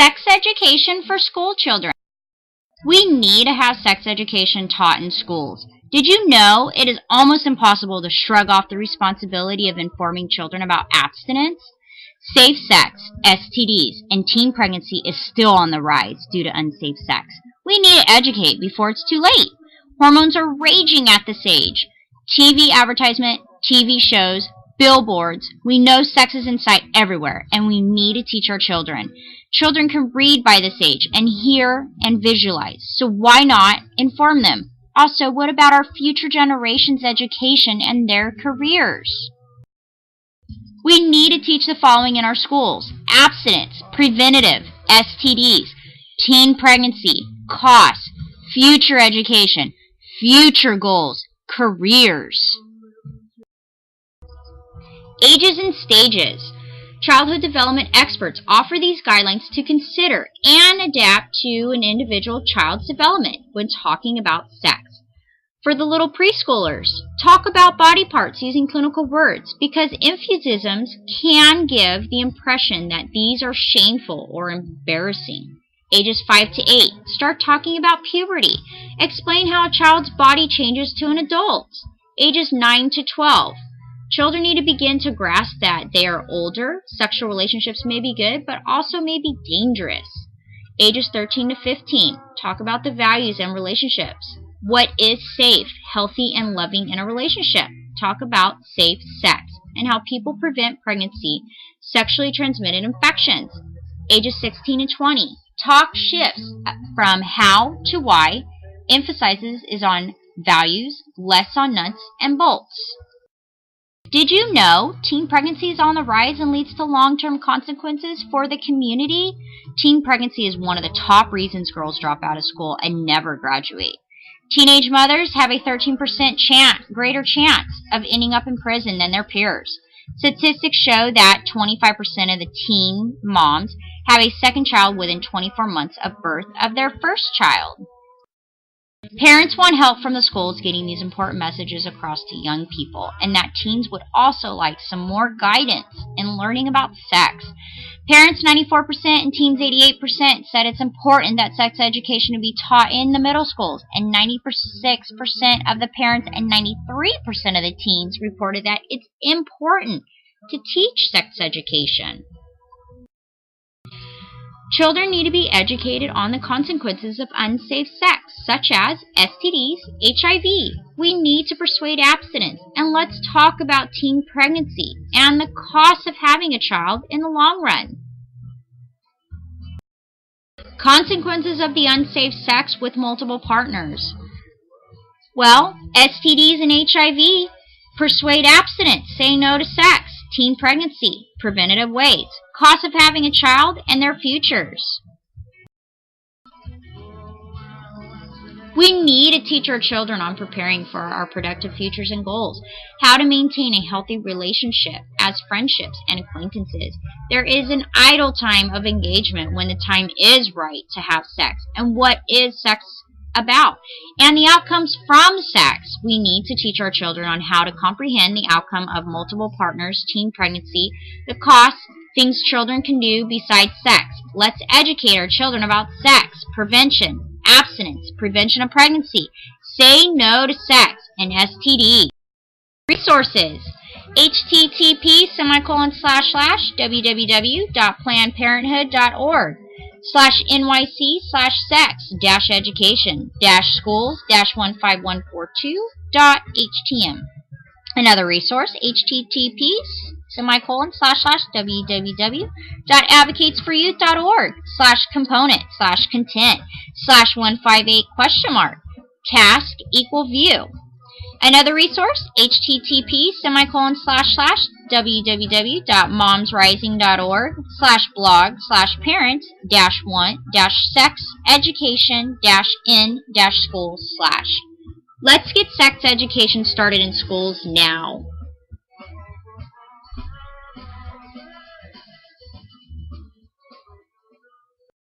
Sex education for school children. We need to have sex education taught in schools. Did you know it is almost impossible to shrug off the responsibility of informing children about abstinence? Safe sex, STDs, and teen pregnancy is still on the rise due to unsafe sex. We need to educate before it's too late. Hormones are raging at this age. TV advertisement, TV shows, billboards. We know sex is in sight everywhere, and we need to teach our children. Children can read by this age and hear and visualize, so why not inform them? Also, what about our future generations' education and their careers? We need to teach the following in our schools: abstinence, preventative, STDs, teen pregnancy, costs, future education, future goals, careers. Ages and stages. Childhood development experts offer these guidelines to consider and adapt to an individual child's development when talking about sex. For the little preschoolers, talk about body parts using clinical words because infusionisms can give the impression that these are shameful or embarrassing. Ages 5 to 8, start talking about puberty. Explain how a child's body changes to an adult. Ages 9 to 12. Children need to begin to grasp that they are older, sexual relationships may be good, but also may be dangerous. Ages 13 to 15, talk about the values and relationships. What is safe, healthy, and loving in a relationship? Talk about safe sex and how people prevent pregnancy, sexually transmitted infections. Ages 16 to 20, talk shifts from how to why, emphasizes is on values, less on nuts and bolts. Did you know teen pregnancy is on the rise and leads to long-term consequences for the community? Teen pregnancy is one of the top reasons girls drop out of school and never graduate. Teenage mothers have a 13% greater chance of ending up in prison than their peers. Statistics show that 25% of the teen moms have a second child within 24 months of birth of their first child. Parents want help from the schools getting these important messages across to young people, and that teens would also like some more guidance in learning about sex. Parents 94% and teens 88% said it's important that sex education be taught in the middle schools, and 96% of the parents and 93% of the teens reported that it's important to teach sex education. Children need to be educated on the consequences of unsafe sex, such as STDs, HIV. We need to persuade abstinence, and let's talk about teen pregnancy and the cost of having a child in the long run. Consequences of the unsafe sex with multiple partners. Well, STDs and HIV, persuade abstinence, say no to sex, teen pregnancy, preventative ways, cost of having a child, and their futures. We need to teach our children on preparing for our productive futures and goals, how to maintain a healthy relationship as friendships and acquaintances. There is an idle time of engagement when the time is right to have sex, and what is sex about, and the outcomes from sex. We need to teach our children on how to comprehend the outcome of multiple partners, teen pregnancy, the costs, things children can do besides sex. Let's educate our children about sex, prevention, abstinence, prevention of pregnancy, say no to sex, and STD. Resources: http://www.plannedparenthood.org/nyc/sex-schools-15142.htm. Another resource: http://www.advocatesforyouth.org/component/content/158 task equal view. Another resource: http://www.momsrising.org/blog/parents-1-sex-education-in-schools/. Let's get sex education started in schools now.